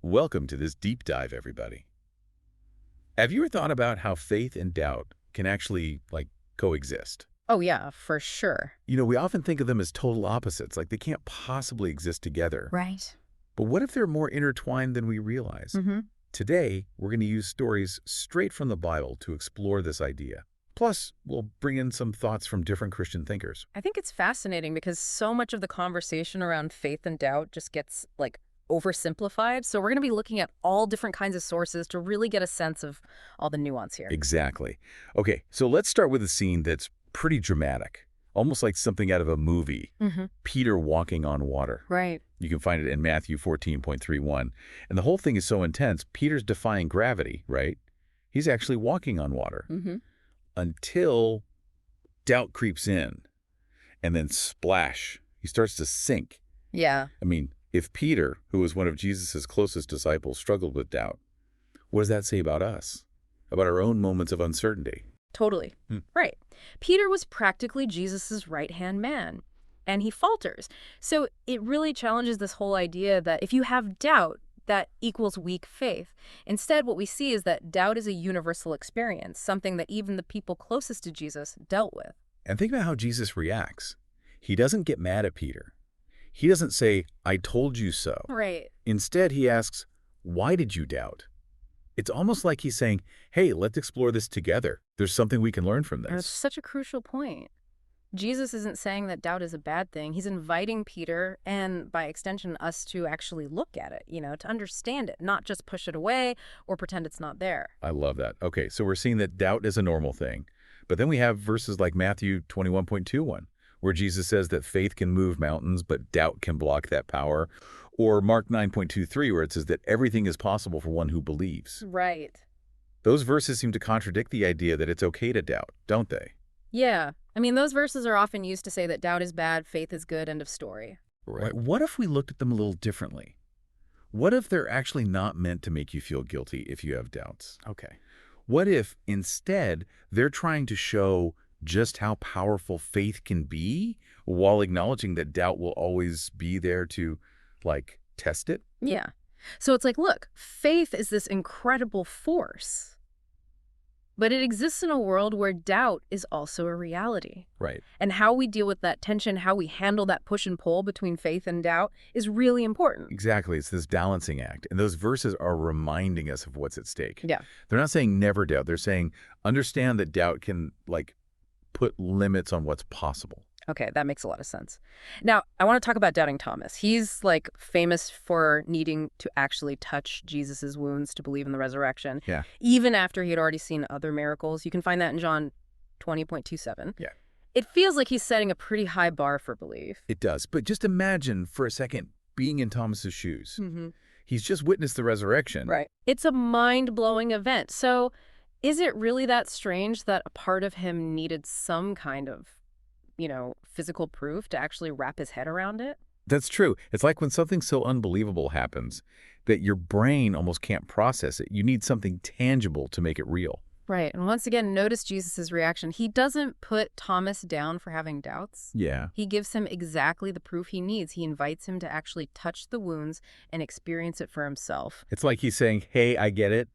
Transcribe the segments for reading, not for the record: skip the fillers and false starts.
Welcome to this deep dive, everybody. Have you ever thought about how faith and doubt can actually, coexist? Oh, yeah, for sure. We often think of them as total opposites, like they can't possibly exist together. Right. But what if they're more intertwined than we realize? Mm-hmm. Today, we're going to use stories straight from the Bible to explore this idea. Plus, we'll bring in some thoughts from different Christian thinkers. I think it's fascinating because so much of the conversation around faith and doubt just gets, oversimplified. So we're going to be looking at all different kinds of sources to really get a sense of all the nuance here. Exactly. Okay, so let's start with a scene that's pretty dramatic, almost like something out of a movie. Mm-hmm. Peter walking on water. Right. You can find it in Matthew 14.31. And the whole thing is so intense, Peter's defying gravity, right? He's actually walking on water Mm-hmm. until doubt creeps in. And then splash, he starts to sink. Yeah. I mean, if Peter, who was one of Jesus' closest disciples, struggled with doubt, what does that say about us? About our own moments of uncertainty? Totally. Hmm. Right. Peter was practically Jesus's right-hand man, and he falters. So it really challenges this whole idea that if you have doubt, that equals weak faith. Instead, what we see is that doubt is a universal experience, something that even the people closest to Jesus dealt with. And think about how Jesus reacts. He doesn't get mad at Peter. He doesn't say, "I told you so." Right. Instead, he asks, "Why did you doubt?" It's almost like he's saying, "Hey, let's explore this together. There's something we can learn from That's this." such a crucial point. Jesus isn't saying that doubt is a bad thing. He's inviting Peter and, by extension, us to actually look at it, to understand it, not just push it away or pretend it's not there. I love that. Okay, so we're seeing that doubt is a normal thing. But then we have verses like Matthew 21.21, where Jesus says that faith can move mountains, but doubt can block that power. Or Mark 9.23, where it says that everything is possible for one who believes. Right. Those verses seem to contradict the idea that it's okay to doubt, don't they? Yeah. I mean, those verses are often used to say that doubt is bad, faith is good, end of story. Right. What if we looked at them a little differently? What if they're actually not meant to make you feel guilty if you have doubts? Okay. What if, instead, they're trying to show just how powerful faith can be while acknowledging that doubt will always be there to, test it? Yeah. So it's like, look, faith is this incredible force, but it exists in a world where doubt is also a reality. Right. And how we deal with that tension, how we handle that push and pull between faith and doubt is really important. Exactly. It's this balancing act. And those verses are reminding us of what's at stake. Yeah. They're not saying never doubt. They're saying understand that doubt can, put limits on what's possible. Okay, that makes a lot of sense. Now, I want to talk about doubting Thomas. He's famous for needing to actually touch Jesus's wounds to believe in the resurrection. Yeah. Even after he had already seen other miracles. You can find that in John 20.27. Yeah. It feels like he's setting a pretty high bar for belief. It does. But just imagine for a second being in Thomas's shoes. Mm-hmm. He's just witnessed the resurrection. Right. It's a mind-blowing event. So is it really that strange that a part of him needed some kind of physical proof to actually wrap his head around it? That's true. It's like when something so unbelievable happens that your brain almost can't process it. You need something tangible to make it real. Right. And once again, notice Jesus's reaction. He doesn't put Thomas down for having doubts. Yeah. He gives him exactly the proof he needs. He invites him to actually touch the wounds and experience it for himself. It's like he's saying, "Hey, I get it.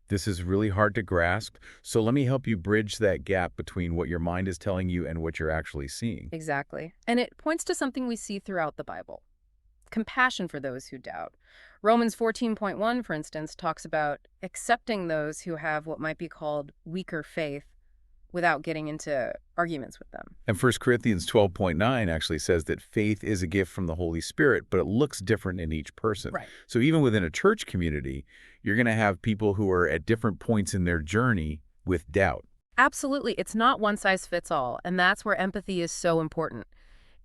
This is really hard to grasp. So let me help you bridge that gap between what your mind is telling you and what you're actually seeing." Exactly. And it points to something we see throughout the Bible. Compassion for those who doubt. Romans 14.1, for instance, talks about accepting those who have what might be called weaker faith without getting into arguments with them. And 1 Corinthians 12.9 actually says that faith is a gift from the Holy Spirit, but it looks different in each person. Right. So even within a church community, you're going to have people who are at different points in their journey with doubt. Absolutely. It's not one size fits all, and that's where empathy is so important.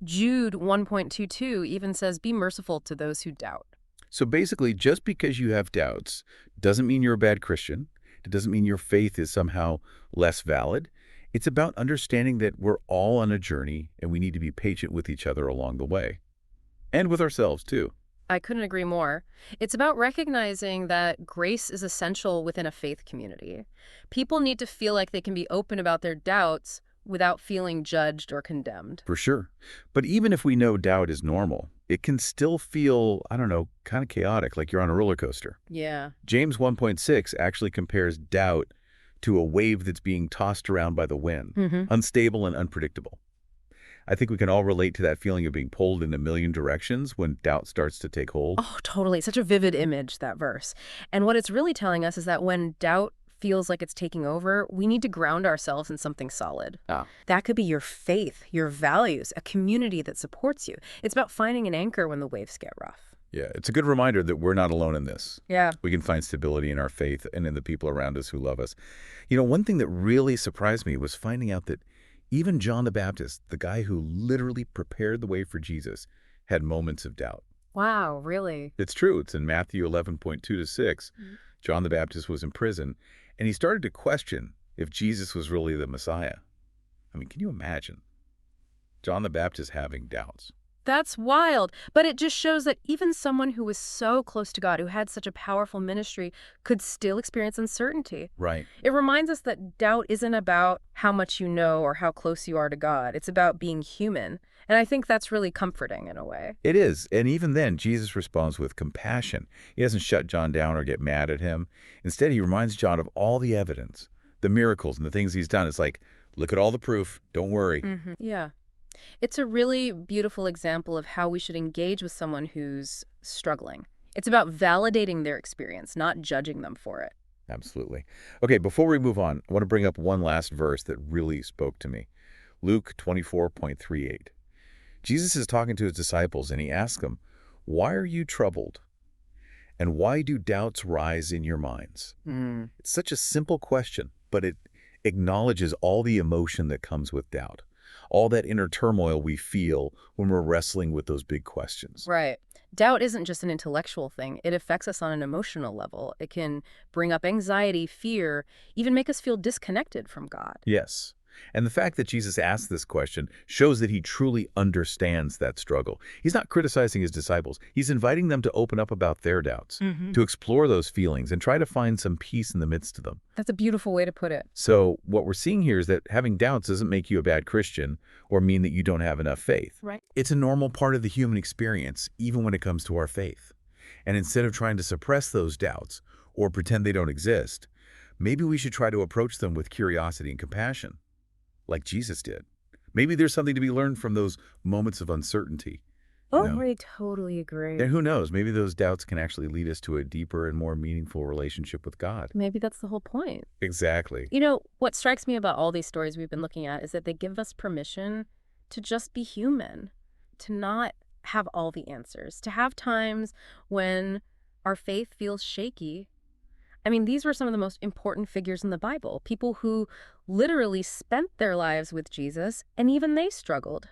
Jude 1.22 even says, "Be merciful to those who doubt." So basically, just because you have doubts doesn't mean you're a bad Christian. It doesn't mean your faith is somehow less valid. It's about understanding that we're all on a journey and we need to be patient with each other along the way. And with ourselves, too. I couldn't agree more. It's about recognizing that grace is essential within a faith community. People need to feel like they can be open about their doubts without feeling judged or condemned. For sure. But even if we know doubt is normal, it can still feel, I don't know, kind of chaotic, like you're on a roller coaster. Yeah. James 1.6 actually compares doubt to a wave that's being tossed around by the wind, Hmm. unstable and unpredictable. I think we can all relate to that feeling of being pulled in a million directions when doubt starts to take hold. Oh, totally. Such a vivid image, that verse. And what it's really telling us is that when doubt feels like it's taking over, we need to ground ourselves in something solid. Ah. That could be your faith, your values, a community that supports you. It's about finding an anchor when the waves get rough. Yeah, it's a good reminder that we're not alone in this. Yeah. We can find stability in our faith and in the people around us who love us. One thing that really surprised me was finding out that even John the Baptist, the guy who literally prepared the way for Jesus, had moments of doubt. Wow, really? It's true. It's in Matthew 11:2 to 6. Mhm. John the Baptist was in prison, and he started to question if Jesus was really the Messiah. I mean, can you imagine John the Baptist having doubts? That's wild. But it just shows that even someone who was so close to God, who had such a powerful ministry, could still experience uncertainty. Right. It reminds us that doubt isn't about how much you know or how close you are to God. It's about being human. And I think that's really comforting in a way. It is. And even then, Jesus responds with compassion. He doesn't shut John down or get mad at him. Instead, he reminds John of all the evidence, the miracles and the things he's done. It's like, look at all the proof. Don't worry. Yeah. It's a really beautiful example of how we should engage with someone who's struggling. It's about validating their experience, not judging them for it. Absolutely. Okay, before we move on, I want to bring up one last verse that really spoke to me. Luke 24:38. Jesus is talking to his disciples, and he asks them, "Why are you troubled? And why do doubts rise in your minds?" It's such a simple question, but it acknowledges all the emotion that comes with doubt, all that inner turmoil we feel when we're wrestling with those big questions. Right. Doubt isn't just an intellectual thing. It affects us on an emotional level. It can bring up anxiety, fear, even make us feel disconnected from God. Yes. And the fact that Jesus asked this question shows that he truly understands that struggle. He's not criticizing his disciples. He's inviting them to open up about their doubts, to explore those feelings and try to find some peace in the midst of them. That's a beautiful way to put it. So what we're seeing here is that having doubts doesn't make you a bad Christian or mean that you don't have enough faith. Right. It's a normal part of the human experience, even when it comes to our faith. And instead of trying to suppress those doubts or pretend they don't exist, maybe we should try to approach them with curiosity and compassion, like Jesus did. Maybe there's something to be learned from those moments of uncertainty. I totally agree. And who knows, maybe those doubts can actually lead us to a deeper and more meaningful relationship with God. Maybe that's the whole point. Exactly. What strikes me about all these stories we've been looking at is that they give us permission to just be human, to not have all the answers, to have times when our faith feels shaky. I mean, these were some of the most important figures in the Bible, people who literally spent their lives with Jesus, and even they struggled.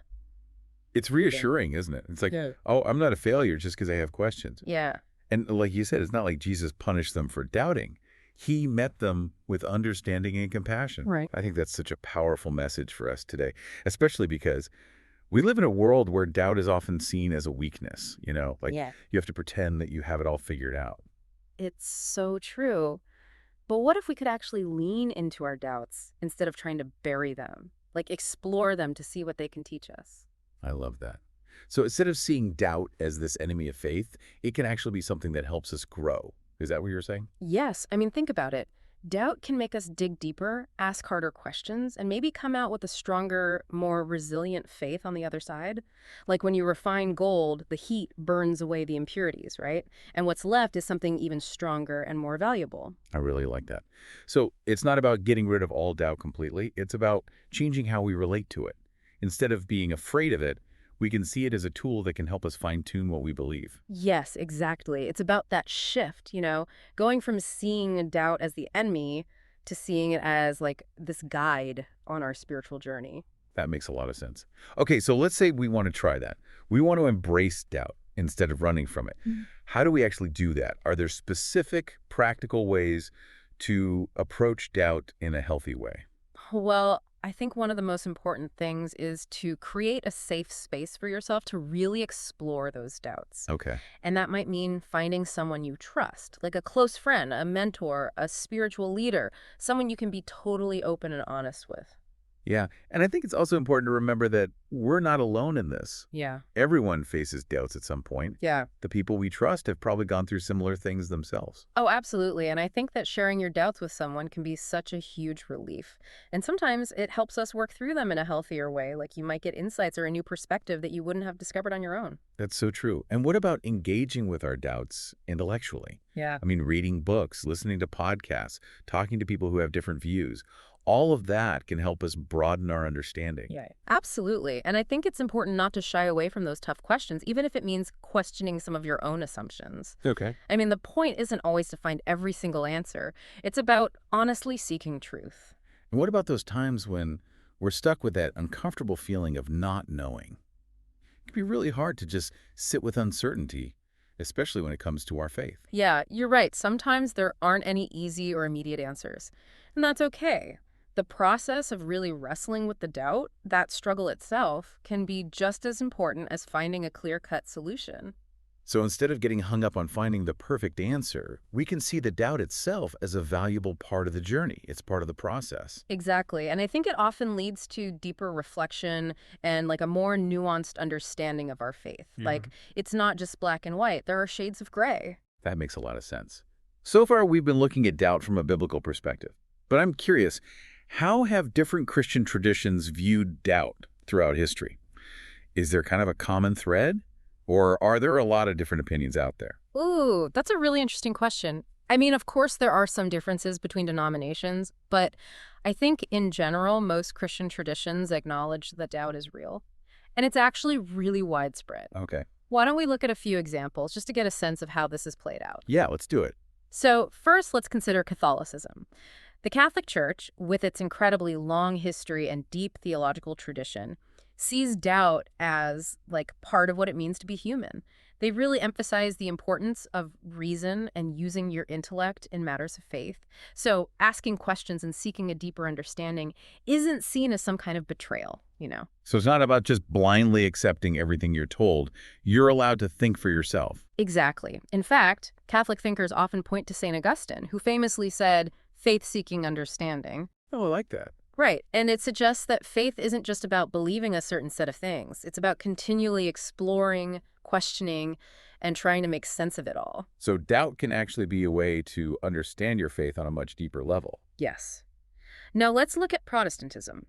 It's reassuring, isn't it? It's like, Yeah. oh, I'm not a failure just because I have questions. Yeah. And like you said, it's not like Jesus punished them for doubting. He met them with understanding and compassion. Right. I think that's such a powerful message for us today, especially because we live in a world where doubt is often seen as a weakness, like Yeah. you have to pretend that you have it all figured out. It's so true. But what if we could actually lean into our doubts instead of trying to bury them? Like explore them to see what they can teach us. I love that. So instead of seeing doubt as this enemy of faith, it can actually be something that helps us grow. Is that what you're saying? Yes, I mean, think about it. Doubt can make us dig deeper, ask harder questions, and maybe come out with a stronger, more resilient faith on the other side. Like when you refine gold, the heat burns away the impurities, right? And what's left is something even stronger and more valuable. I really like that. So it's not about getting rid of all doubt completely. It's about changing how we relate to it. Instead of being afraid of it, we can see it as a tool that can help us fine-tune what we believe. Yes, exactly. It's about that shift, going from seeing doubt as the enemy to seeing it as like this guide on our spiritual journey. That makes a lot of sense. Okay, so let's say we want to try that. We want to embrace doubt instead of running from it. How do we actually do that? Are there specific, practical ways to approach doubt in a healthy way? Well, I think one of the most important things is to create a safe space for yourself to really explore those doubts. Okay. And that might mean finding someone you trust, like a close friend, a mentor, a spiritual leader, someone you can be totally open and honest with. Yeah, and I think it's also important to remember that we're not alone in this. Yeah. Everyone faces doubts at some point. Yeah. The people we trust have probably gone through similar things themselves. Oh, absolutely. And I think that sharing your doubts with someone can be such a huge relief. And sometimes it helps us work through them in a healthier way. Like you might get insights or a new perspective that you wouldn't have discovered on your own. That's so true. And what about engaging with our doubts intellectually? Yeah. I mean, reading books, listening to podcasts, talking to people who have different views. All of that can help us broaden our understanding. Yeah. Absolutely. And I think it's important not to shy away from those tough questions, even if it means questioning some of your own assumptions. Okay. I mean, the point isn't always to find every single answer. It's about honestly seeking truth. And what about those times when we're stuck with that uncomfortable feeling of not knowing? It can be really hard to just sit with uncertainty, especially when it comes to our faith. Yeah, you're right. Sometimes there aren't any easy or immediate answers. And that's okay. The process of really wrestling with the doubt, that struggle itself, can be just as important as finding a clear-cut solution. So instead of getting hung up on finding the perfect answer, we can see the doubt itself as a valuable part of the journey. It's part of the process. Exactly. And I think it often leads to deeper reflection and like a more nuanced understanding of our faith. Like it's not just black and white. There are shades of gray. That makes a lot of sense. So far, we've been looking at doubt from a biblical perspective. But I'm curious, how have different Christian traditions viewed doubt throughout history? Is there kind of a common thread? Or are there a lot of different opinions out there? Ooh, that's a really interesting question. I mean, of course, there are some differences between denominations, but I think in general, most Christian traditions acknowledge that doubt is real. And it's actually really widespread. Okay. Why don't we look at a few examples just to get a sense of how this is played out? Yeah, let's do it. So, first, let's consider Catholicism. The Catholic Church, with its incredibly long history and deep theological tradition, sees doubt as like part of what it means to be human. They really emphasize the importance of reason and using your intellect in matters of faith. So asking questions and seeking a deeper understanding isn't seen as some kind of betrayal. So it's not about just blindly accepting everything you're told. You're allowed to think for yourself. Exactly. In fact, Catholic thinkers often point to St. Augustine, who famously said, faith-seeking understanding. Oh, I like that. Right. And it suggests that faith isn't just about believing a certain set of things. It's about continually exploring, questioning, and trying to make sense of it all. So doubt can actually be a way to understand your faith on a much deeper level. Yes. Now let's look at Protestantism.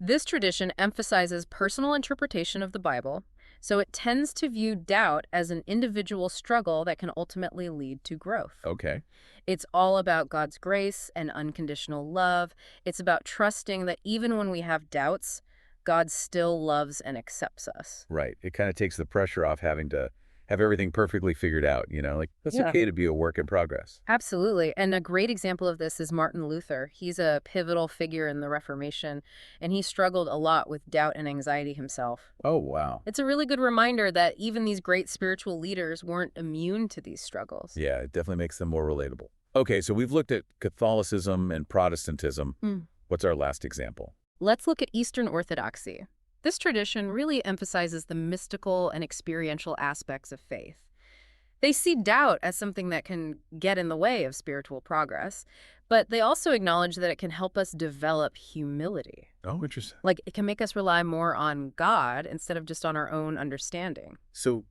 This tradition emphasizes personal interpretation of the Bible, so it tends to view doubt as an individual struggle that can ultimately lead to growth. Okay. It's all about God's grace and unconditional love. It's about trusting that even when we have doubts, God still loves and accepts us. Right. It kind of takes the pressure off having to have everything perfectly figured out, like that's Yeah. okay to be a work in progress. Absolutely. And a great example of this is Martin Luther. He's a pivotal figure in the Reformation, and he struggled a lot with doubt and anxiety himself. Oh, wow. It's a really good reminder that even these great spiritual leaders weren't immune to these struggles. Yeah, it definitely makes them more relatable. Okay, so we've looked at Catholicism and Protestantism. Mm. What's our last example? Let's look at Eastern Orthodoxy. This tradition really emphasizes the mystical and experiential aspects of faith. They see doubt as something that can get in the way of spiritual progress, but they also acknowledge that it can help us develop humility. Oh, interesting. Like, it can make us rely more on God instead of just on our own understanding. So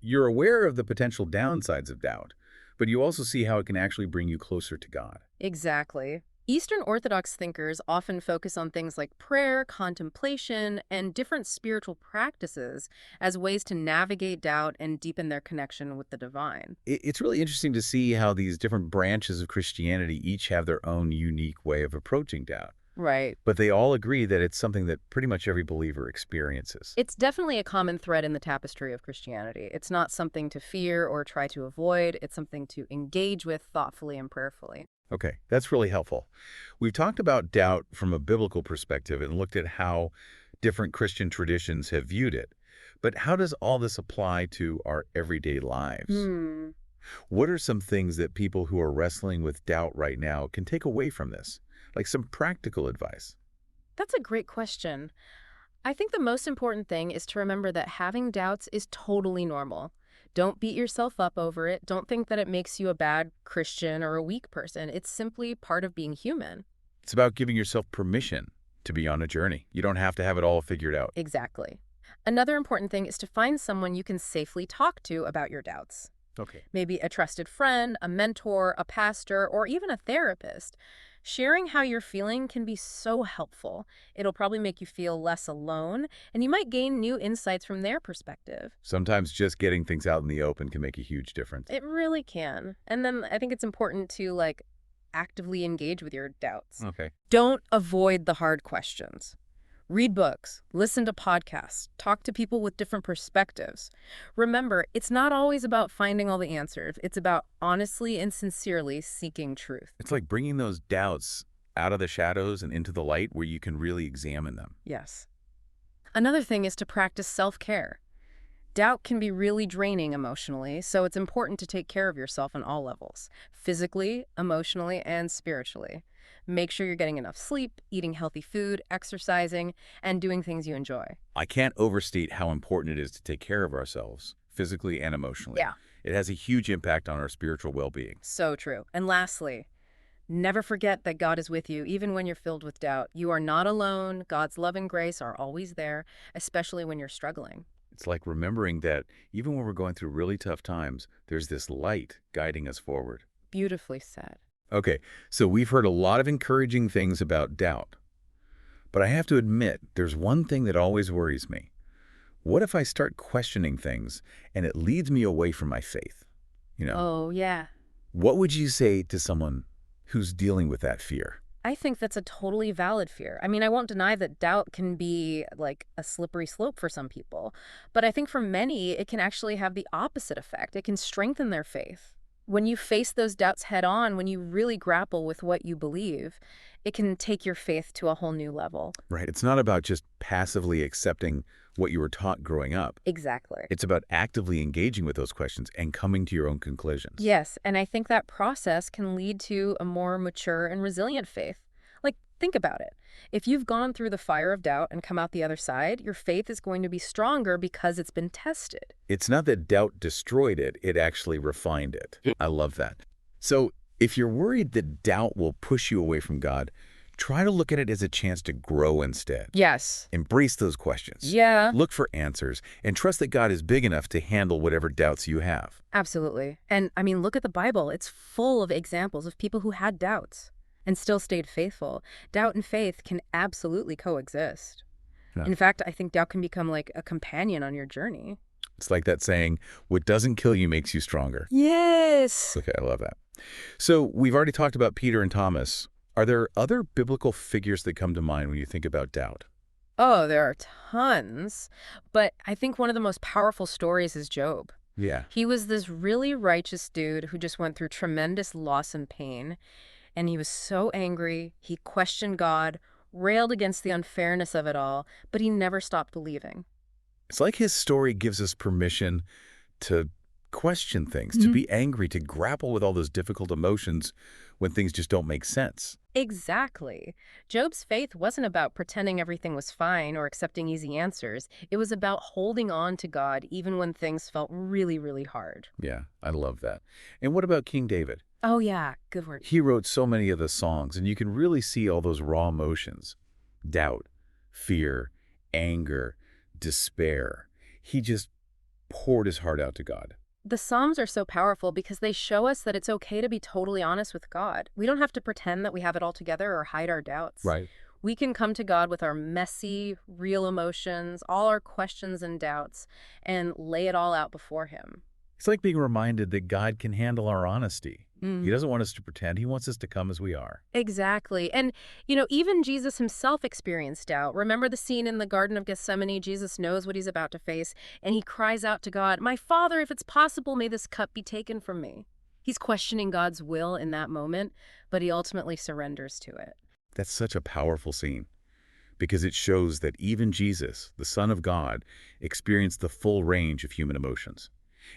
you're aware of the potential downsides of doubt, but you also see how it can actually bring you closer to God. Exactly. Eastern Orthodox thinkers often focus on things like prayer, contemplation, and different spiritual practices as ways to navigate doubt and deepen their connection with the divine. It's really interesting to see how these different branches of Christianity each have their own unique way of approaching doubt. Right. But they all agree that it's something that pretty much every believer experiences. It's definitely a common thread in the tapestry of Christianity. It's not something to fear or try to avoid. It's something to engage with thoughtfully and prayerfully. Okay, that's really helpful. We've talked about doubt from a biblical perspective and looked at how different Christian traditions have viewed it. But how does all this apply to our everyday lives? What are some things that people who are wrestling with doubt right now can take away from this? Like some practical advice? That's a great question. I think the most important thing is to remember that having doubts is totally normal. Don't beat yourself up over it. Don't think that it makes you a bad Christian or a weak person. It's simply part of being human. It's about giving yourself permission To be on a journey. You don't have to have it all figured out. Exactly. Another important thing is to find someone you can safely talk to about your doubts. Okay. Maybe a trusted friend, a mentor, a pastor, or even a therapist. Sharing how you're feeling can be so helpful. It'll probably make you feel less alone, and you might gain new insights from their perspective. Sometimes just getting things out in the open can make a huge difference. It really can. And then I think it's important to, actively engage with your doubts. Okay. Don't avoid the hard questions. Read books, listen to podcasts, talk to people with different perspectives. Remember, it's not always about finding all the answers. It's about honestly and sincerely seeking truth. It's like bringing those doubts out of the shadows and into the light where you can really examine them. Yes. Another thing is to practice self-care. Doubt can be really draining emotionally, so it's important to take care of yourself on all levels, physically, emotionally, and spiritually. Make sure you're getting enough sleep, eating healthy food, exercising, and doing things you enjoy. I can't overstate how important it is to take care of ourselves, physically and emotionally. Yeah. It has a huge impact on our spiritual well-being. So true. And lastly, never forget that God is with you, even when you're filled with doubt. You are not alone. God's love and grace are always there, especially when you're struggling. It's like remembering that even when we're going through really tough times, there's this light guiding us forward. Beautifully said. Okay, so we've heard a lot of encouraging things about doubt. But I have to admit, there's one thing that always worries me. What if I start questioning things and it leads me away from my faith? Oh, yeah. What would you say to someone who's dealing with that fear? I think that's a totally valid fear. I mean, I won't deny that doubt can be like a slippery slope for some people. But I think for many, it can actually have the opposite effect. It can strengthen their faith. When you face those doubts head on, when you really grapple with what you believe, it can take your faith to a whole new level. Right. It's not about just passively accepting what you were taught growing up. Exactly. It's about actively engaging with those questions and coming to your own conclusions. Yes, and I think that process can lead to a more mature and resilient faith. Like, think about it. If you've gone through the fire of doubt and come out the other side, your faith is going to be stronger because it's been tested. It's not that doubt destroyed it, it actually refined it. I love that. So if you're worried that doubt will push you away from God, try to look at it as a chance to grow instead. Yes. Embrace those questions. Yeah. Look for answers and trust that God is big enough to handle whatever doubts you have. Absolutely. And I mean, look at the Bible. It's full of examples of people who had doubts and still stayed faithful. Doubt and faith can absolutely coexist. Yeah. In fact, I think doubt can become like a companion on your journey. It's like that saying, what doesn't kill you makes you stronger. Yes. Okay, I love that. So we've already talked about Peter and Thomas. Are there other biblical figures that come to mind when you think about doubt? Oh, there are tons. But I think one of the most powerful stories is Job. Yeah. He was this really righteous dude who just went through tremendous loss and pain. And he was so angry. He questioned God, railed against the unfairness of it all, but he never stopped believing. It's like his story gives us permission to question things, to be angry, to grapple with all those difficult emotions when things just don't make sense. Exactly. Job's faith wasn't about pretending everything was fine or accepting easy answers. It was about holding on to God even when things felt really, really hard. Yeah, I love that. And what about King David? Oh, yeah. Good word. He wrote so many of the songs, and you can really see all those raw emotions. Doubt, fear, anger, despair. He just poured his heart out to God. The Psalms are so powerful because they show us that it's okay to be totally honest with God. We don't have to pretend that we have it all together or hide our doubts. Right. We can come to God with our messy, real emotions, all our questions and doubts, and lay it all out before Him. It's like being reminded that God can handle our honesty. He doesn't want us to pretend. He wants us to come as we are. Exactly. And, even Jesus himself experienced doubt. Remember the scene in the Garden of Gethsemane? Jesus knows what he's about to face, and he cries out to God, "My Father, if it's possible, may this cup be taken from me." He's questioning God's will in that moment, but he ultimately surrenders to it. That's such a powerful scene because it shows that even Jesus, the Son of God, experienced the full range of human emotions,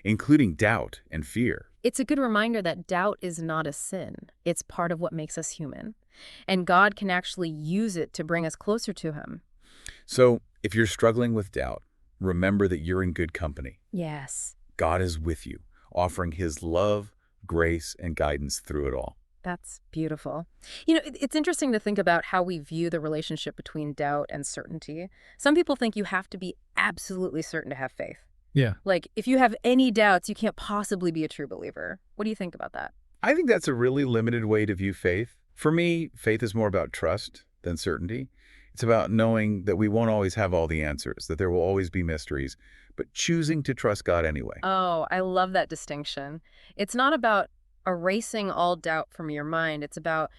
including doubt and fear. It's a good reminder that doubt is not a sin. It's part of what makes us human. And God can actually use it to bring us closer to Him. So if you're struggling with doubt, remember that you're in good company. Yes. God is with you, offering His love, grace, and guidance through it all. That's beautiful. It's interesting to think about how we view the relationship between doubt and certainty. Some people think you have to be absolutely certain to have faith. Yeah. Like, if you have any doubts, you can't possibly be a true believer. What do you think about that? I think that's a really limited way to view faith. For me, faith is more about trust than certainty. It's about knowing that we won't always have all the answers, that there will always be mysteries, but choosing to trust God anyway. Oh, I love that distinction. It's not about erasing all doubt from your mind. It's about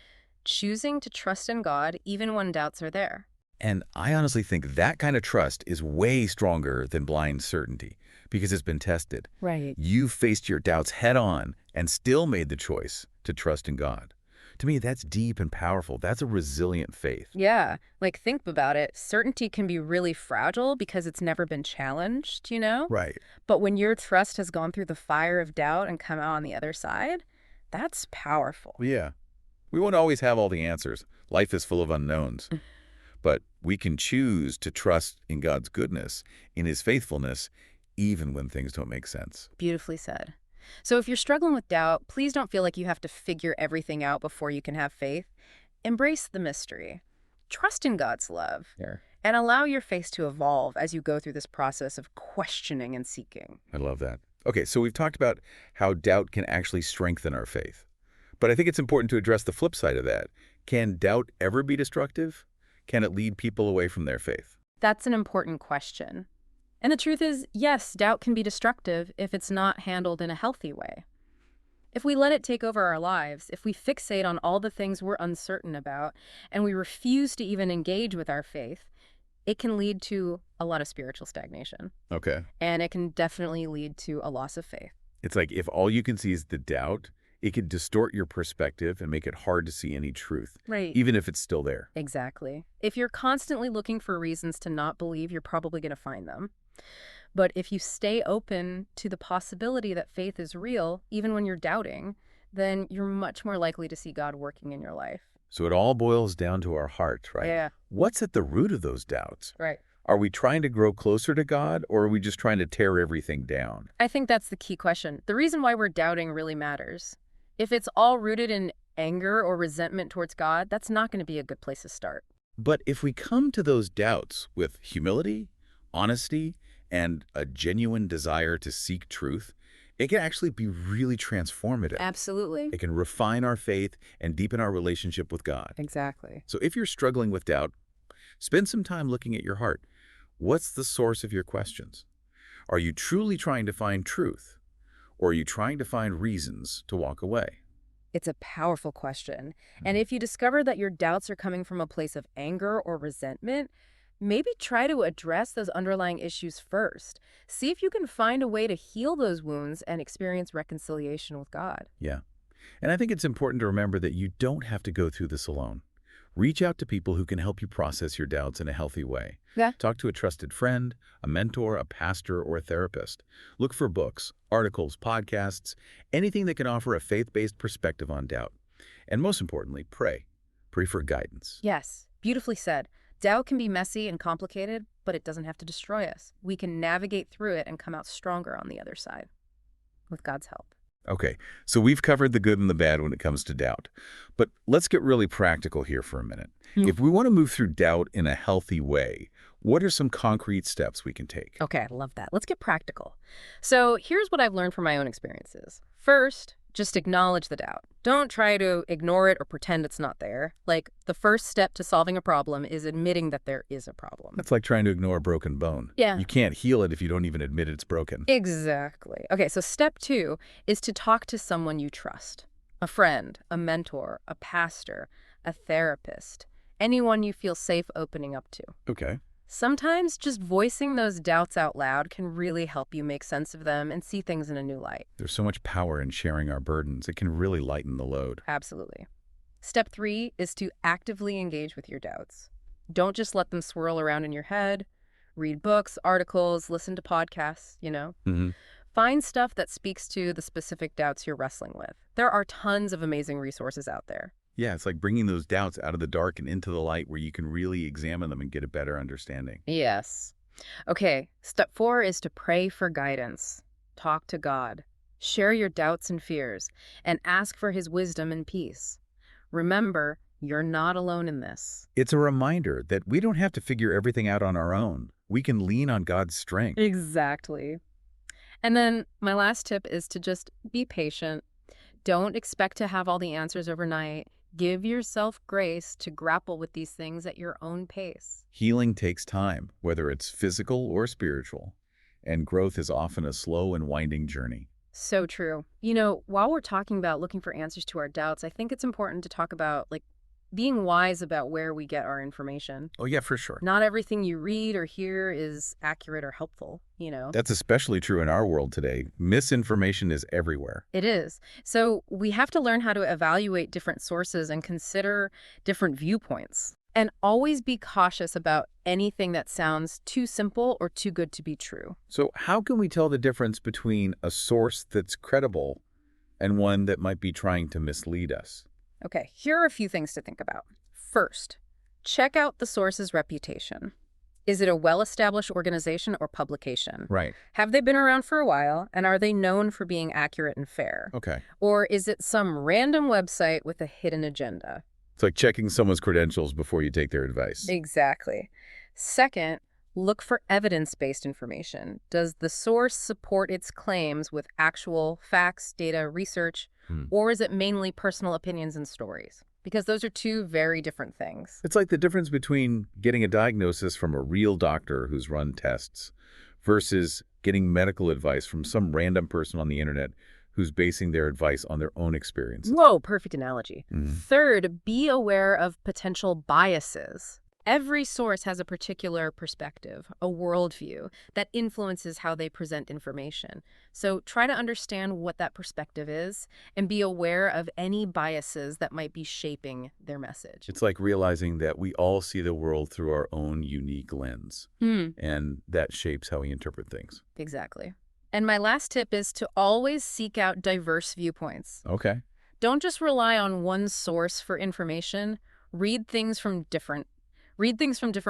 choosing to trust in God even when doubts are there. And I honestly think that kind of trust is way stronger than blind certainty because it's been tested. Right. You faced your doubts head on and still made the choice to trust in God. To me, that's deep and powerful. That's a resilient faith. Yeah, like think about it. Certainty can be really fragile because it's never been challenged, you know? Right. But when your trust has gone through the fire of doubt and come out on the other side, that's powerful. Well, yeah. We won't always have all the answers. Life is full of unknowns. But we can choose to trust in God's goodness, in his faithfulness, even when things don't make sense. Beautifully said. So if you're struggling with doubt, please don't feel like you have to figure everything out before you can have faith. Embrace the mystery. Trust in God's love. Yeah. And allow your faith to evolve as you go through this process of questioning and seeking. I love that. Okay, so we've talked about how doubt can actually strengthen our faith. But I think it's important to address the flip side of that. Can doubt ever be destructive? Can it lead people away from their faith? That's an important question. And the truth is, yes, doubt can be destructive if it's not handled in a healthy way. If we let it take over our lives, if we fixate on all the things we're uncertain about, and we refuse to even engage with our faith, it can lead to a lot of spiritual stagnation. Okay. And it can definitely lead to a loss of faith. It's like if all you can see is the doubt, it could distort your perspective and make it hard to see any truth, Right. even if it's still there. Exactly. If you're constantly looking for reasons to not believe, you're probably going to find them. But if you stay open to the possibility that faith is real, even when you're doubting, then you're much more likely to see God working in your life. So it all boils down to our heart, right? Yeah. What's at the root of those doubts? Right. Are we trying to grow closer to God, or are we just trying to tear everything down? I think that's the key question. The reason why we're doubting really matters. If it's all rooted in anger or resentment towards God, that's not going to be a good place to start. But if we come to those doubts with humility, honesty, and a genuine desire to seek truth, it can actually be really transformative. Absolutely. It can refine our faith and deepen our relationship with God. Exactly. So if you're struggling with doubt, spend some time looking at your heart. What's the source of your questions? Are you truly trying to find truth, or are you trying to find reasons to walk away? It's a powerful question. And if you discover that your doubts are coming from a place of anger or resentment, maybe try to address those underlying issues first. See if you can find a way to heal those wounds and experience reconciliation with God. Yeah. And I think it's important to remember that you don't have to go through this alone. Reach out to people who can help you process your doubts in a healthy way. Yeah. Talk to a trusted friend, a mentor, a pastor, or a therapist. Look for books, articles, podcasts, anything that can offer a faith-based perspective on doubt. And most importantly, pray. Pray for guidance. Yes, beautifully said. Doubt can be messy and complicated, but it doesn't have to destroy us. We can navigate through it and come out stronger on the other side with God's help. Okay, so we've covered the good and the bad when it comes to doubt. But let's get really practical here for a minute. If we want to move through doubt in a healthy way, what are some concrete steps we can take? Okay, I love that. Let's get practical. So here's what I've learned from my own experiences. First, just acknowledge the doubt. Don't try to ignore it or pretend it's not there. Like, the first step to solving a problem is admitting that there is a problem. That's like trying to ignore a broken bone. Yeah. You can't heal it if you don't even admit it's broken. Exactly. Okay, so step 2 is to talk to someone you trust. A friend, a mentor, a pastor, a therapist, anyone you feel safe opening up to. Okay. Sometimes just voicing those doubts out loud can really help you make sense of them and see things in a new light. There's so much power in sharing our burdens. It can really lighten the load. Absolutely. Step 3 is to actively engage with your doubts. Don't just let them swirl around in your head. Read books, articles, listen to podcasts, Find stuff that speaks to the specific doubts you're wrestling with. There are tons of amazing resources out there. Yeah, it's like bringing those doubts out of the dark and into the light where you can really examine them and get a better understanding. Yes. Okay, step 4 is to pray for guidance. Talk to God. Share your doubts and fears, and ask for his wisdom and peace. Remember, you're not alone in this. It's a reminder that we don't have to figure everything out on our own. We can lean on God's strength. Exactly. And then my last tip is to just be patient. Don't expect to have all the answers overnight. Give yourself grace to grapple with these things at your own pace. Healing takes time, whether it's physical or spiritual, and growth is often a slow and winding journey. So true. While we're talking about looking for answers to our doubts, I think it's important to talk about, being wise about where we get our information. Oh, yeah, for sure. Not everything you read or hear is accurate or helpful. That's especially true in our world today. Misinformation is everywhere. It is. So we have to learn how to evaluate different sources and consider different viewpoints. And always be cautious about anything that sounds too simple or too good to be true. So how can we tell the difference between a source that's credible and one that might be trying to mislead us? Okay, here are a few things to think about. First, check out the source's reputation. Is it a well-established organization or publication? Right. Have they been around for a while, and are they known for being accurate and fair? Okay. Or is it some random website with a hidden agenda? It's like checking someone's credentials before you take their advice. Exactly. Second, look for evidence-based information. Does the source support its claims with actual facts, data, research, or is it mainly personal opinions and stories? Because those are two very different things. It's like the difference between getting a diagnosis from a real doctor who's run tests versus getting medical advice from some random person on the internet who's basing their advice on their own experiences. Whoa, perfect analogy. Mhm. Third, be aware of potential biases. Every source has a particular perspective, a worldview, that influences how they present information. So try to understand what that perspective is and be aware of any biases that might be shaping their message. It's like realizing that we all see the world through our own unique lens, and that shapes how we interpret things. Exactly. And my last tip is to always seek out diverse viewpoints. Okay. Don't just rely on one source for information. Read things from different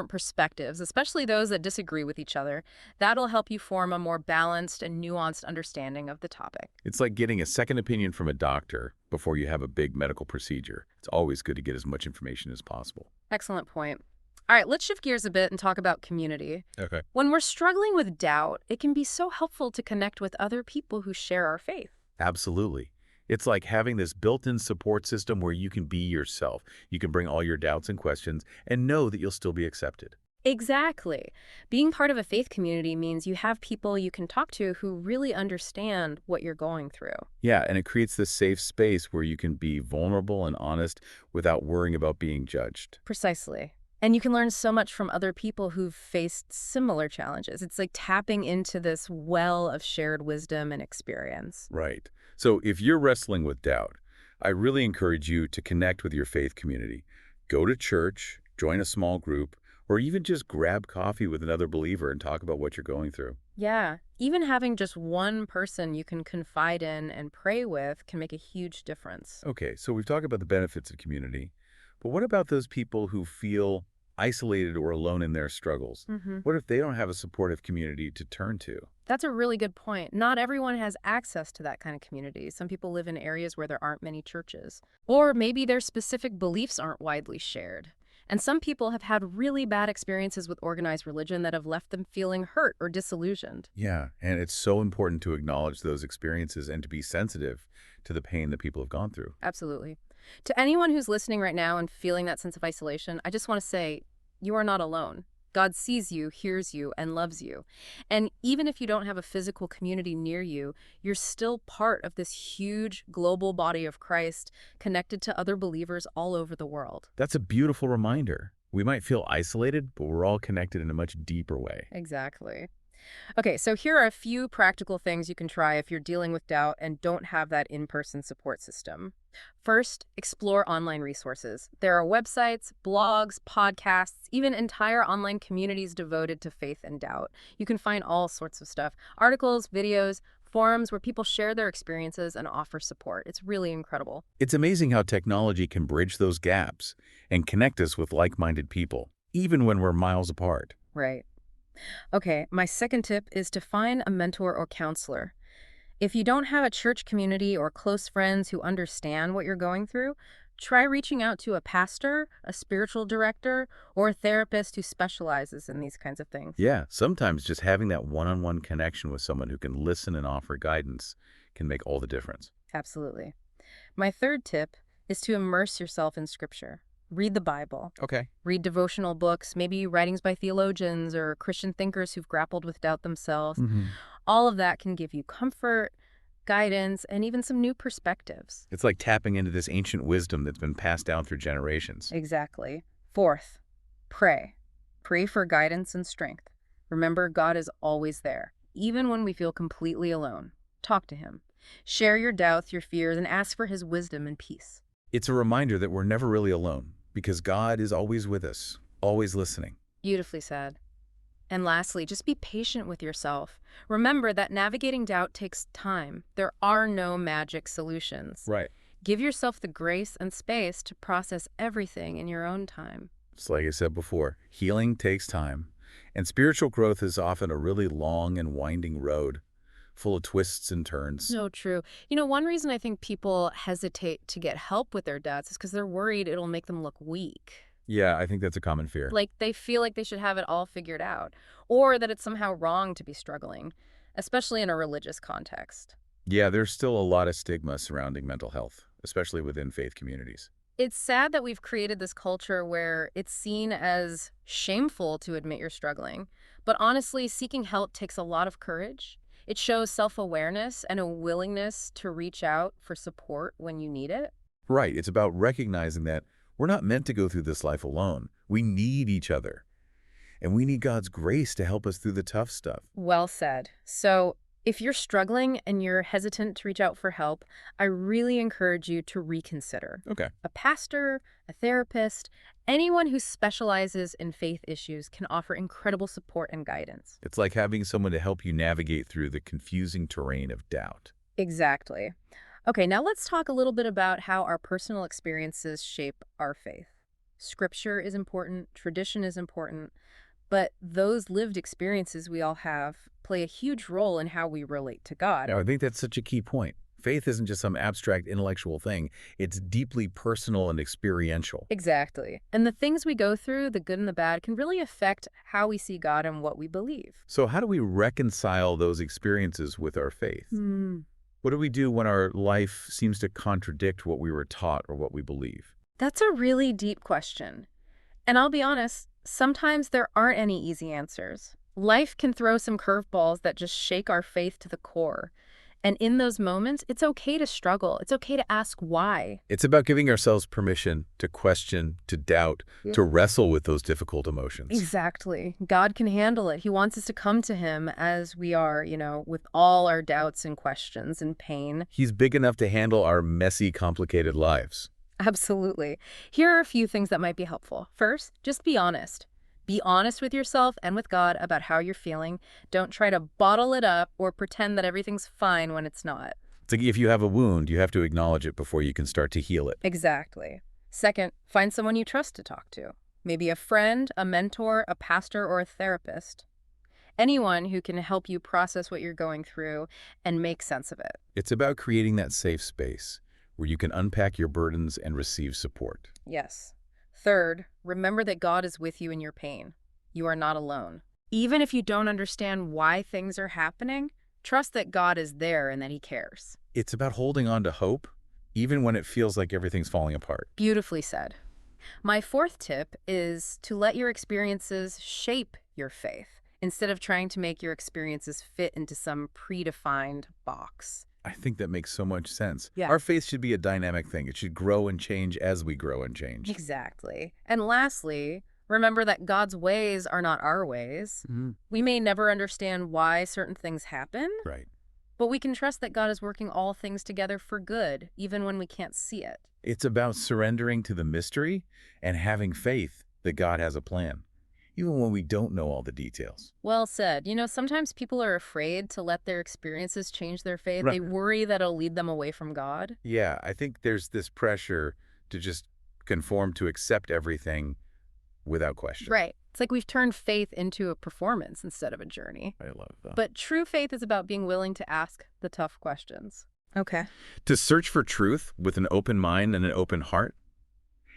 perspectives, especially those that disagree with each other. That'll help you form a more balanced and nuanced understanding of the topic. It's like getting a second opinion from a doctor before you have a big medical procedure. It's always good to get as much information as possible. Excellent point. All right, let's shift gears a bit and talk about community. Okay. When we're struggling with doubt, it can be so helpful to connect with other people who share our faith. Absolutely. It's like having this built-in support system where you can be yourself. You can bring all your doubts and questions and know that you'll still be accepted. Exactly. Being part of a faith community means you have people you can talk to who really understand what you're going through. Yeah, and it creates this safe space where you can be vulnerable and honest without worrying about being judged. Precisely. And you can learn so much from other people who've faced similar challenges. It's like tapping into this well of shared wisdom and experience. Right. So if you're wrestling with doubt, I really encourage you to connect with your faith community. Go to church, join a small group, or even just grab coffee with another believer and talk about what you're going through. Yeah, even having just one person you can confide in and pray with can make a huge difference. Okay, so we've talked about the benefits of community, but what about those people who feel isolated or alone in their struggles? What if they don't have a supportive community to turn to? That's a really good point. Not everyone has access to that kind of community. Some people live in areas where there aren't many churches. Or maybe their specific beliefs aren't widely shared. And some people have had really bad experiences with organized religion that have left them feeling hurt or disillusioned. Yeah, and it's so important to acknowledge those experiences and to be sensitive to the pain that people have gone through. Absolutely. To anyone who's listening right now and feeling that sense of isolation, I just want to say, you are not alone. God sees you, hears you, and loves you. And even if you don't have a physical community near you, you're still part of this huge global body of Christ connected to other believers all over the world. That's a beautiful reminder. We might feel isolated, but we're all connected in a much deeper way. Exactly. Okay, so here are a few practical things you can try if you're dealing with doubt and don't have that in-person support system. First, explore online resources. There are websites, blogs, podcasts, even entire online communities devoted to faith and doubt. You can find all sorts of stuff. Articles, videos, forums where people share their experiences and offer support. It's really incredible. It's amazing how technology can bridge those gaps and connect us with like-minded people, even when we're miles apart. Right. Okay, my second tip is to find a mentor or counselor. If you don't have a church community or close friends who understand what you're going through, try reaching out to a pastor, a spiritual director, or a therapist who specializes in these kinds of things. Yeah, sometimes just having that one-on-one connection with someone who can listen and offer guidance can make all the difference. Absolutely. My third tip is to immerse yourself in Scripture. Read the Bible. Okay. Read devotional books, maybe writings by theologians or Christian thinkers who've grappled with doubt themselves. All of that can give you comfort, guidance, and even some new perspectives. It's like tapping into this ancient wisdom that's been passed down through generations. Exactly. Fourth, pray. Pray for guidance and strength. Remember, God is always there, even when we feel completely alone. Talk to Him. Share your doubts, your fears, and ask for His wisdom and peace. It's a reminder that we're never really alone because God is always with us, always listening. Beautifully said. And lastly, just be patient with yourself. Remember that navigating doubt takes time. There are no magic solutions. Right. Give yourself the grace and space to process everything in your own time. It's like I said before, healing takes time, and spiritual growth is often a really long and winding road, full of twists and turns. So true. One reason I think people hesitate to get help with their doubts is because they're worried it'll make them look weak. Yeah, I think that's a common fear. Like they feel like they should have it all figured out, or that it's somehow wrong to be struggling, especially in a religious context. Yeah, there's still a lot of stigma surrounding mental health, especially within faith communities. It's sad that we've created this culture where it's seen as shameful to admit you're struggling. But honestly, seeking help takes a lot of courage. It shows self-awareness and a willingness to reach out for support when you need it. Right, it's about recognizing that we're not meant to go through this life alone. We need each other. And we need God's grace to help us through the tough stuff. Well said. So if you're struggling and you're hesitant to reach out for help, I really encourage you to reconsider. Okay. A pastor, a therapist, anyone who specializes in faith issues can offer incredible support and guidance. It's like having someone to help you navigate through the confusing terrain of doubt. Exactly. Okay, now let's talk a little bit about how our personal experiences shape our faith. Scripture is important, tradition is important, but those lived experiences we all have play a huge role in how we relate to God. Now, I think that's such a key point. Faith isn't just some abstract intellectual thing. It's deeply personal and experiential. Exactly. And the things we go through, the good and the bad, can really affect how we see God and what we believe. So how do we reconcile those experiences with our faith? What do we do when our life seems to contradict what we were taught or what we believe? That's a really deep question. And I'll be honest, sometimes there aren't any easy answers. Life can throw some curveballs that just shake our faith to the core. And in those moments, it's okay to struggle. It's okay to ask why. It's about giving ourselves permission to question, to doubt, to wrestle with those difficult emotions. Exactly. God can handle it. He wants us to come to Him as we are, with all our doubts and questions and pain. He's big enough to handle our messy, complicated lives. Absolutely. Here are a few things that might be helpful. First, just be honest. Be honest with yourself and with God about how you're feeling. Don't try to bottle it up or pretend that everything's fine when it's not. It's like if you have a wound, you have to acknowledge it before you can start to heal it. Exactly. Second, find someone you trust to talk to. Maybe a friend, a mentor, a pastor, or a therapist. Anyone who can help you process what you're going through and make sense of it. It's about creating that safe space where you can unpack your burdens and receive support. Yes. Third, remember that God is with you in your pain. You are not alone. Even if you don't understand why things are happening, trust that God is there and that He cares. It's about holding on to hope, even when it feels like everything's falling apart. Beautifully said. My fourth tip is to let your experiences shape your faith, instead of trying to make your experiences fit into some predefined box. I think that makes so much sense. Yeah. Our faith should be a dynamic thing. It should grow and change as we grow and change. Exactly. And lastly, remember that God's ways are not our ways. We may never understand why certain things happen, Right. but we can trust that God is working all things together for good, even when we can't see it. It's about surrendering to the mystery and having faith that God has a plan, even when we don't know all the details. Well said. Sometimes people are afraid to let their experiences change their faith. Right. They worry that it'll lead them away from God. Yeah, I think there's this pressure to just conform to accept everything without question. Right. It's like we've turned faith into a performance instead of a journey. I love that. But true faith is about being willing to ask the tough questions. Okay. To search for truth with an open mind and an open heart,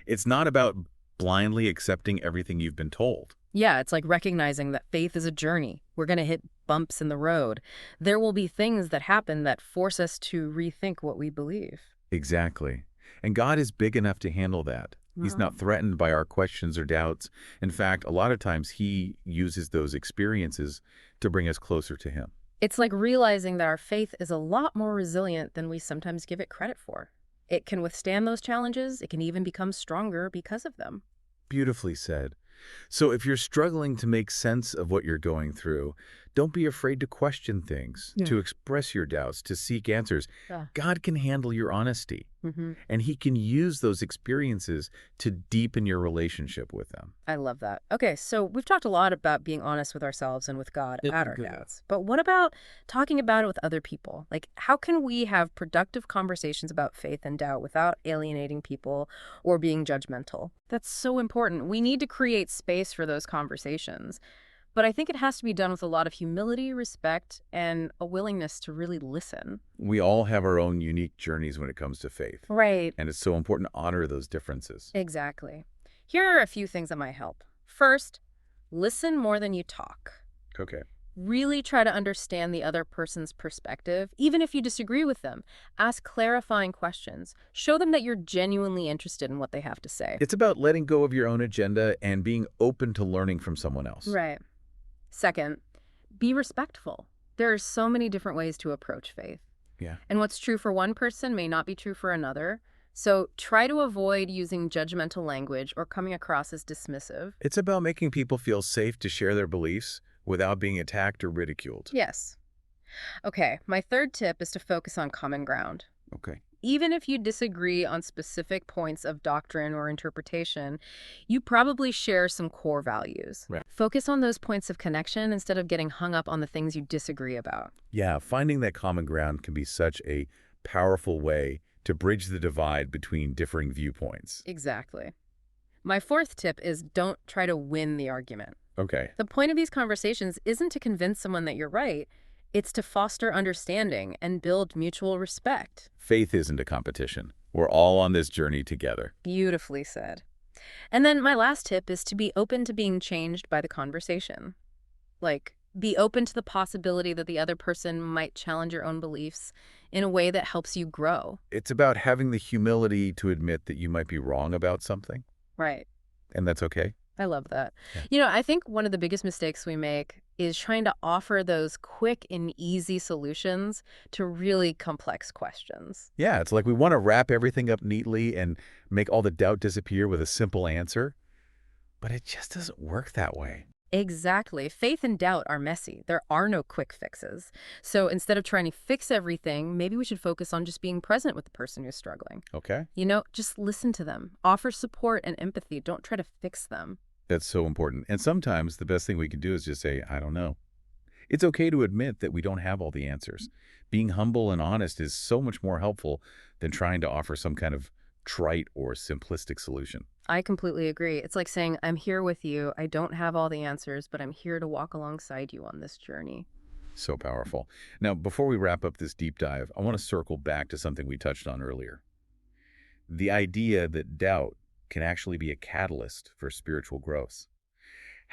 it's not about blindly accepting everything you've been told. Yeah, it's like recognizing that faith is a journey. We're going to hit bumps in the road. There will be things that happen that force us to rethink what we believe. Exactly. And God is big enough to handle that. He's not threatened by our questions or doubts. In fact, a lot of times he uses those experiences to bring us closer to him. It's like realizing that our faith is a lot more resilient than we sometimes give it credit for. It can withstand those challenges. It can even become stronger because of them. Beautifully said. So if you're struggling to make sense of what you're going through, don't be afraid to question things, to express your doubts, to seek answers. Yeah. God can handle your honesty, Mm-hmm. and he can use those experiences to deepen your relationship with them. I love that. Okay, so we've talked a lot about being honest with ourselves and with God Yep, at our good. doubts. But what about talking about it with other people? Like, how can we have productive conversations about faith and doubt without alienating people or being judgmental? That's so important. We need to create space for those conversations. But I think it has to be done with a lot of humility, respect, and a willingness to really listen. We all have our own unique journeys when it comes to faith, Right. and it's so important to honor those differences. Exactly. Here are a few things that might help. First, listen more than you talk. Okay. Really try to understand the other person's perspective, even if you disagree with them. Ask clarifying questions. Show them that you're genuinely interested in what they have to say. It's about letting go of your own agenda and being open to learning from someone else. Right. Second, be respectful. There are so many different ways to approach faith. Yeah. And what's true for one person may not be true for another. So try to avoid using judgmental language or coming across as dismissive. It's about making people feel safe to share their beliefs without being attacked or ridiculed. Yes. Okay, my third tip is to focus on common ground. Okay. Even if you disagree on specific points of doctrine or interpretation, you probably share some core values. Right. Focus on those points of connection instead of getting hung up on the things you disagree about. Yeah, finding that common ground can be such a powerful way to bridge the divide between differing viewpoints. Exactly. My fourth tip is don't try to win the argument. Okay. The point of these conversations isn't to convince someone that you're right. It's to foster understanding and build mutual respect. Faith isn't a competition. We're all on this journey together. Beautifully said. And then my last tip is to be open to being changed by the conversation. Like, be open to the possibility that the other person might challenge your own beliefs in a way that helps you grow. It's about having the humility to admit that you might be wrong about something, Right. and that's okay. I love that. Yeah. I think one of the biggest mistakes we make is trying to offer those quick and easy solutions to really complex questions. Yeah, it's like we want to wrap everything up neatly and make all the doubt disappear with a simple answer, but it just doesn't work that way. Exactly. Faith and doubt are messy. There are no quick fixes. So instead of trying to fix everything, maybe we should focus on just being present with the person who's struggling. Okay? Just listen to them. Offer support and empathy. Don't try to fix them. That's so important. And sometimes the best thing we can do is just say, I don't know. It's okay to admit that we don't have all the answers. Being humble and honest is so much more helpful than trying to offer some kind of trite or simplistic solution. I completely agree. It's like saying, I'm here with you. I don't have all the answers, but I'm here to walk alongside you on this journey. So powerful. Now, before we wrap up this deep dive, I want to circle back to something we touched on earlier. The idea that doubt can actually be a catalyst for spiritual growth.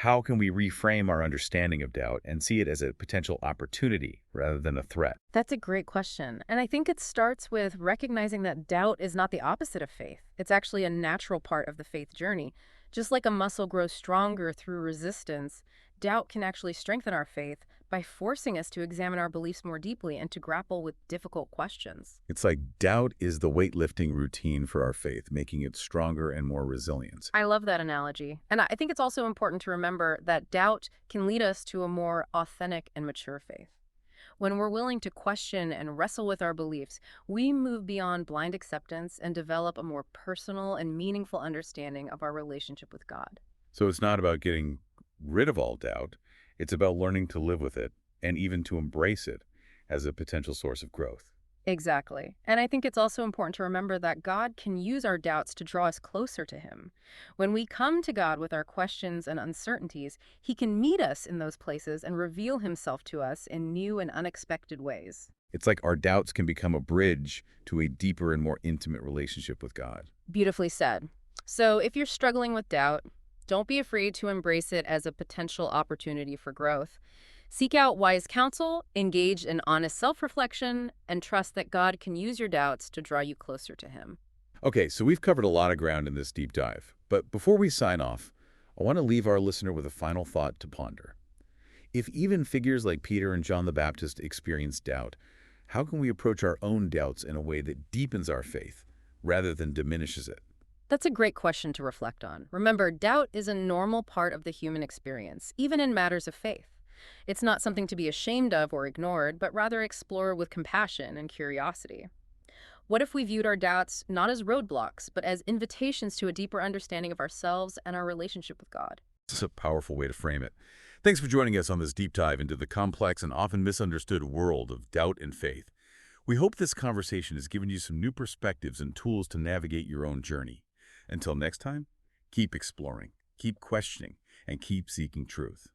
How can we reframe our understanding of doubt and see it as a potential opportunity rather than a threat? That's a great question. And I think it starts with recognizing that doubt is not the opposite of faith. It's actually a natural part of the faith journey. Just like a muscle grows stronger through resistance, doubt can actually strengthen our faith by forcing us to examine our beliefs more deeply and to grapple with difficult questions. It's like doubt is the weightlifting routine for our faith, making it stronger and more resilient. I love that analogy. And I think it's also important to remember that doubt can lead us to a more authentic and mature faith. When we're willing to question and wrestle with our beliefs, we move beyond blind acceptance and develop a more personal and meaningful understanding of our relationship with God. So it's not about getting rid of all doubt. It's about learning to live with it and even to embrace it as a potential source of growth. Exactly. And I think it's also important to remember that God can use our doubts to draw us closer to Him. When we come to God with our questions and uncertainties, He can meet us in those places and reveal Himself to us in new and unexpected ways. It's like our doubts can become a bridge to a deeper and more intimate relationship with God. Beautifully said. So if you're struggling with doubt, don't be afraid to embrace it as a potential opportunity for growth. Seek out wise counsel, engage in honest self reflection, and trust that God can use your doubts to draw you closer to Him. Okay, so we've covered a lot of ground in this deep dive. But before we sign off, I want to leave our listener with a final thought to ponder. If even figures like Peter and John the Baptist experienced doubt, how can we approach our own doubts in a way that deepens our faith rather than diminishes it? That's a great question to reflect on. Remember, doubt is a normal part of the human experience, even in matters of faith. It's not something to be ashamed of or ignored, but rather explore with compassion and curiosity. What if we viewed our doubts not as roadblocks, but as invitations to a deeper understanding of ourselves and our relationship with God? This is a powerful way to frame it. Thanks for joining us on this deep dive into the complex and often misunderstood world of doubt and faith. We hope this conversation has given you some new perspectives and tools to navigate your own journey. Until next time, keep exploring, keep questioning, and keep seeking truth.